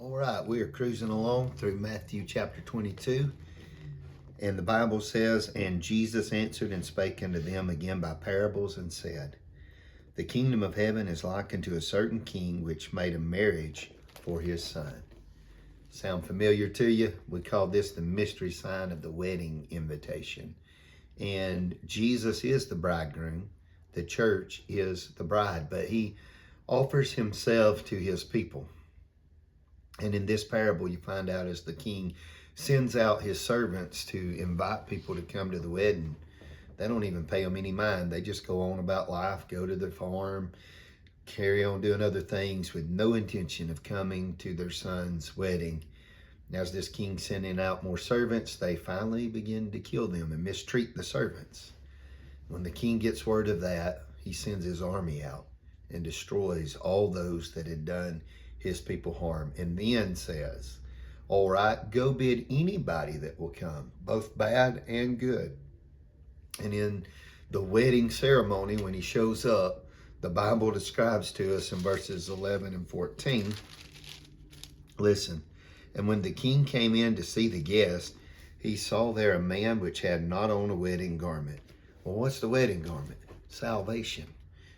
All right, we are cruising along through Matthew chapter 22, and the Bible says, "And Jesus answered and spake unto them again by parables, and said, The kingdom of heaven is like unto a certain king which made a marriage for his son." Sound familiar to you? We call this the mystery sign of the wedding invitation. And Jesus is the bridegroom, the church is the bride, but he offers himself to his people. And in this parable, you find out as the king sends out his servants to invite people to come to the wedding, they don't even pay them any mind. They just go on about life, go to their farm, carry on doing other things with no intention of coming to their son's wedding. As this king sending out more servants, they finally begin to kill them and mistreat the servants. When the king gets word of that, he sends his army out and destroys all those that had done his people harm, and then says, all right, go bid anybody that will come, both bad and good. And in the wedding ceremony, when he shows up, the Bible describes to us in verses 11 and 14, listen, "And when the king came in to see the guest, he saw there a man which had not on a wedding garment." Well, what's the wedding garment? Salvation.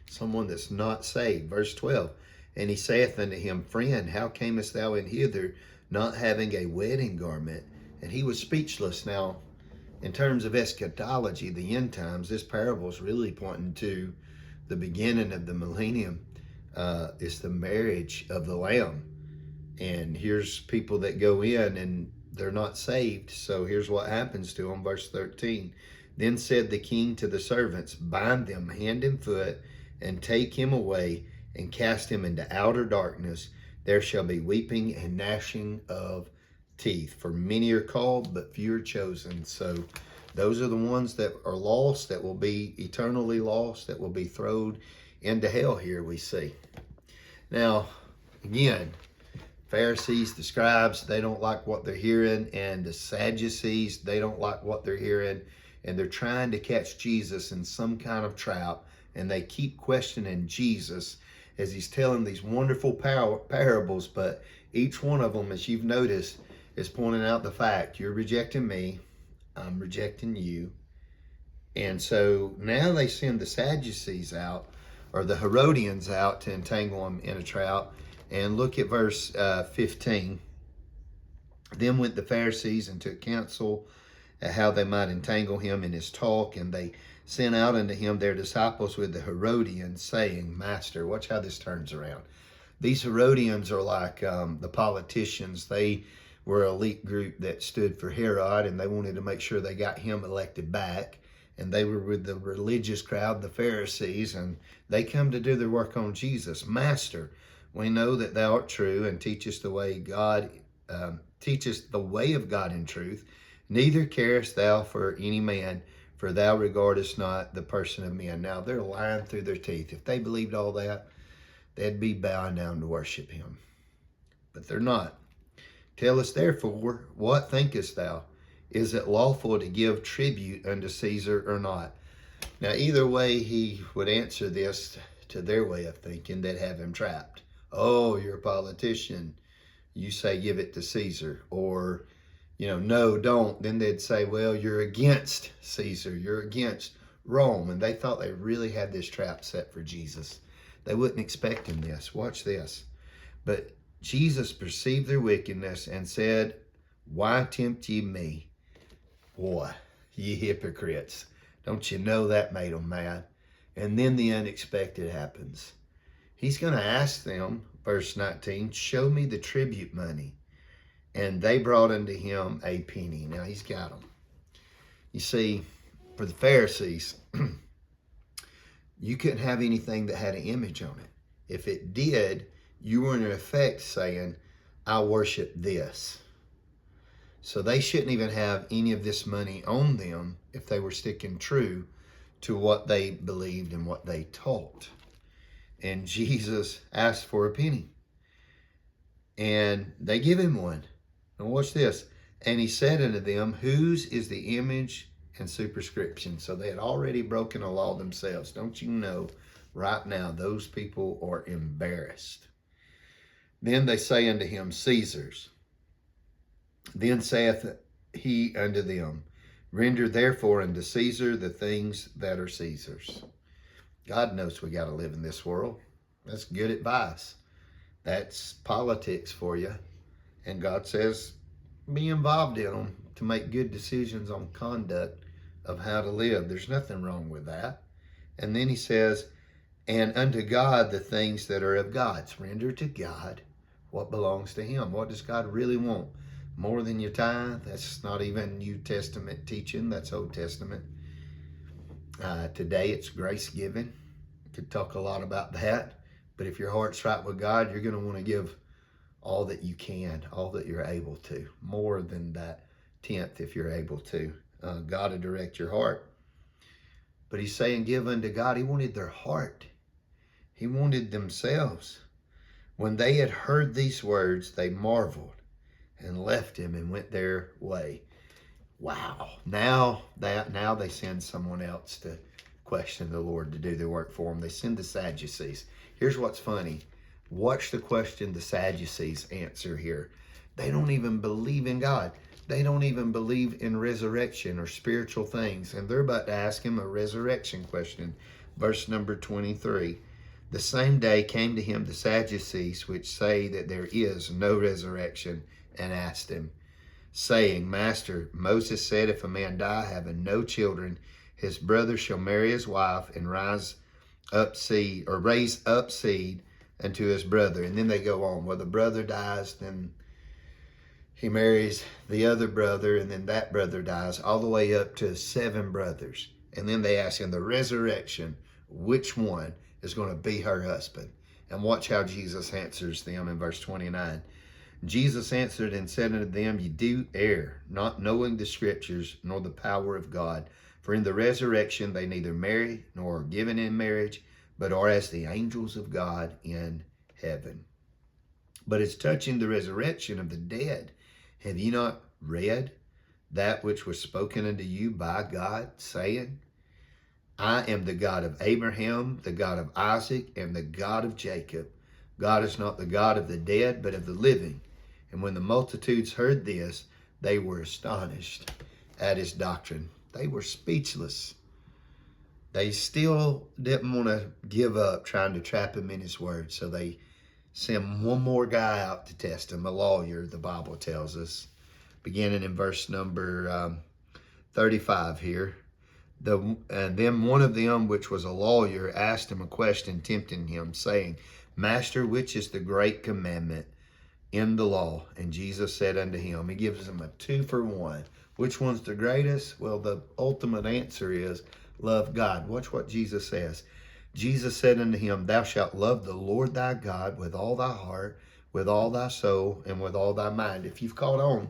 Someone that's not saved. Verse 12, "And he saith unto him, Friend, how camest thou in hither, not having a wedding garment?" And he was speechless. Now, in terms of eschatology, the end times, this parable is really pointing to the beginning of the millennium. It's the marriage of the Lamb. And here's people that go in and they're not saved. So here's what happens to them. Verse 13, "Then said the king to the servants, Bind them hand and foot, and take him away, and cast him into outer darkness. There shall be weeping and gnashing of teeth. For many are called, but few are chosen." So those are the ones that are lost, that will be eternally lost, that will be thrown into hell here, we see. Now, again, Pharisees, the scribes, they don't like what they're hearing, and the Sadducees, they don't like what they're hearing, and they're trying to catch Jesus in some kind of trap, and they keep questioning Jesus as he's telling these wonderful parables, but each one of them, as you've noticed, is pointing out the fact, you're rejecting me, I'm rejecting you. And so now they send the Sadducees out, or the Herodians out, to entangle them in a trap. And look at verse 15. "Then went the Pharisees and took counsel how they might entangle him in his talk, and they sent out unto him their disciples with the Herodians, saying, Master," watch how this turns around. These Herodians are like the politicians. They were an elite group that stood for Herod, and they wanted to make sure they got him elected back. And they were with the religious crowd, the Pharisees, and they come to do their work on Jesus. "Master, we know that thou art true, and teachest the way teachest the way of God in truth. Neither carest thou for any man, for thou regardest not the person of men." Now, they're lying through their teeth. If they believed all that, they'd be bowing down to worship him. But they're not. "Tell us therefore, what thinkest thou? Is it lawful to give tribute unto Caesar or not?" Now, either way he would answer this to their way of thinking, they'd have him trapped. "Oh, you're a politician. You say give it to Caesar." Or, "No, don't." Then they'd say, "Well, you're against Caesar. You're against Rome." And they thought they really had this trap set for Jesus. They wouldn't expect him this. Watch this. "But Jesus perceived their wickedness and said, Why tempt ye me? Boy, ye hypocrites. Don't you know that made them mad?" And then the unexpected happens. He's going to ask them, verse 19, "Show me the tribute money." And they brought unto him a penny. Now he's got them. You see, for the Pharisees, you couldn't have anything that had an image on it. If it did, you were in effect saying, "I worship this." So they shouldn't even have any of this money on them if they were sticking true to what they believed and what they taught. And Jesus asked for a penny. And they give him one. And watch this. "And he said unto them, Whose is the image and superscription?" So they had already broken a law themselves. Don't you know, right now, those people are embarrassed. Then they say unto him, Caesar's. Then saith he unto them, Render therefore unto Caesar the things that are Caesar's. God knows we got to live in this world. That's good advice. That's politics for you. And God says, be involved in them to make good decisions on conduct of how to live. There's nothing wrong with that. And then he says, and unto God the things that are of God's. Render to God what belongs to him. What does God really want? More than your tithe? That's not even New Testament teaching. That's Old Testament. Today it's grace giving. Could talk a lot about that. But if your heart's right with God, you're going to want to give all that you can, all that you're able to. More than that tenth if you're able to. God to direct your heart. But he's saying give unto God. He wanted their heart. He wanted themselves. When they had heard these words, they marveled and left him and went their way. Wow. Now they send someone else to question the Lord to do their work for them. They send the Sadducees. Here's what's funny. Watch the question the Sadducees answer here. They don't even believe in God. They don't even believe in resurrection or spiritual things. And they're about to ask him a resurrection question. Verse number 23. The same day came to him the Sadducees, which say that there is no resurrection, and asked him, saying, Master, Moses said, if a man die having no children, his brother shall marry his wife and raise up seed unto his brother. And then they go on. Well, the brother dies, then he marries the other brother, and then that brother dies, all the way up to 7 brothers. And then they ask him the resurrection, which one is going to be her husband? And watch how Jesus answers them in verse 29. Jesus answered and said unto them, Ye do err, not knowing the scriptures, nor the power of God. For in the resurrection they neither marry, nor are given in marriage, but are as the angels of God in heaven. But as touching the resurrection of the dead, have ye not read that which was spoken unto you by God, saying, I am the God of Abraham, the God of Isaac, and the God of Jacob. God is not the God of the dead, but of the living. And when the multitudes heard this, they were astonished at his doctrine. They were speechless. They still didn't want to give up trying to trap him in his word. So they sent one more guy out to test him, a lawyer, the Bible tells us. Beginning in verse number 35 here. And then one of them, which was a lawyer, asked him a question, tempting him, saying, Master, which is the great commandment in the law? And Jesus said unto him, he gives him a 2-for-1. Which one's the greatest? Well, the ultimate answer is love God. Watch what Jesus says. Jesus said unto him, Thou shalt love the Lord thy God with all thy heart, with all thy soul, and with all thy mind. If you've caught on,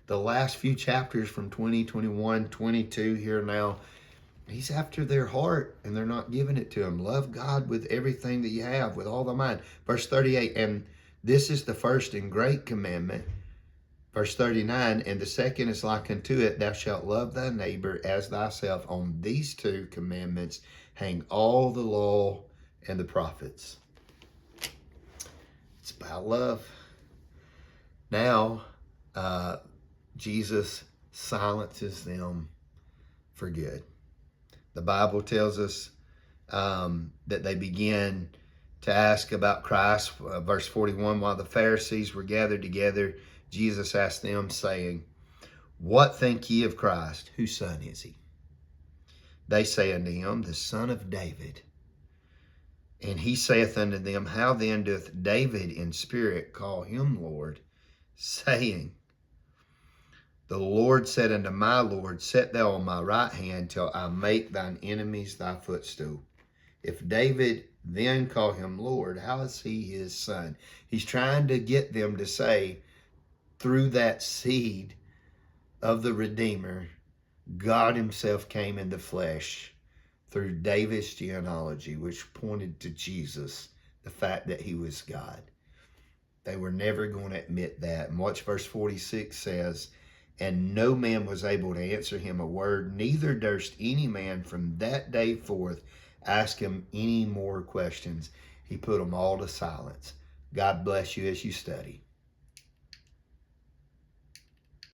the last few chapters from 20, 21, 22 here now, he's after their heart, and they're not giving it to him. Love God with everything that you have, with all thy mind. Verse 38, and this is the first and great commandment. Verse 39, and the second is like unto it, thou shalt love thy neighbor as thyself. On these 2 commandments hang all the law and the prophets. It's about love. Now, Jesus silences them for good. The Bible tells us that they begin to ask about Christ. Verse 41, while the Pharisees were gathered together, Jesus asked them, saying, What think ye of Christ? Whose son is he? They say unto him, the son of David. And he saith unto them, How then doth David in spirit call him Lord, saying, The Lord said unto my Lord, Set thou on my right hand till I make thine enemies thy footstool. If David then call him Lord, how is he his son? He's trying to get them to say, through that seed of the Redeemer, God himself came in the flesh through David's genealogy, which pointed to Jesus, the fact that he was God. They were never going to admit that. And watch verse 46 says, And no man was able to answer him a word, neither durst any man from that day forth ask him any more questions. He put them all to silence. God bless you as you study.